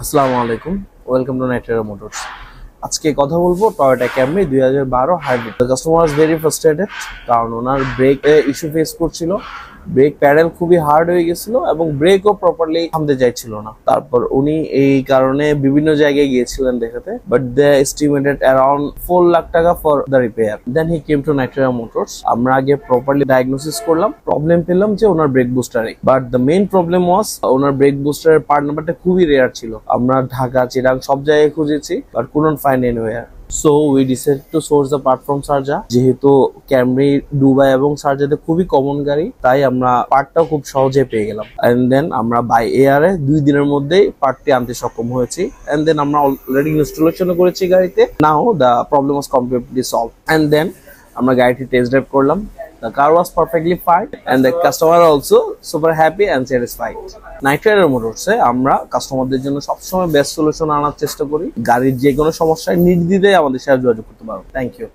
আসসালামু আলাইকুম, welcome to Nitrera motors. আজকে কথা বলবো Toyota Camry 2012 hybrid. Customer was very frustrated, কারণ ওনার ব্রেক ইস্যু ফেস করছিল। ব্রেক প্যাডেল খুবই হার্ড হয়ে গেছিল এবং ব্রেকও প্রপারলি থামতে চাইছিল না। তারপর উনি এই কারণে বিভিন্ন জায়গায় গিয়েছিলেন দেখাতে, but they estimated around 4 lakh taka for the repair. Then he came to Nitrera motors. আমরা আগে প্রপারলি ডায়াগনোসিস করলাম, প্রবলেম পেলাম যে ওনার ব্রেক বুস্টারে, but the main problem was ওনার ব্রেক বুস্টারের পার্ট নাম্বারটা খুবই রেয়ার ছিল। আমরা ঢাকা, চিরাং সব জায়গায় খুঁজেছি, but couldn't find anywhere. So we decide to source the part from Sharjah. যেহেতু ক্যামরি দুবাই এবং শারজাতে খুবই কমন গাড়ি, তাই আমরা পার্টটাও খুব সহজে পেয়ে গেলাম। এন্ড দেন আমরা বাই এয়ারে 2 দিনের মধ্যেই পার্টটি আনতে সক্ষম হয়েছি। এন্ড দেন আমরা অলরেডি ইনস্টলেশন করেছি গাড়িতে। Now the problem was completely solved. And then আমরা গাড়িটি টেস্ট ড্রাইভ করলাম। The car was perfectly fine and the customer also super happy and satisfied. নাইট্রেরা মোটরসে আমরা কাস্টমারদের জন্য সবসময় বেস্ট সলিউশন আনার চেষ্টা করি। গাড়ির যে কোনো সমস্যায় নির্দ্বিধায় আমাদের সাথে যোগাযোগ করতে পারো। Thank you.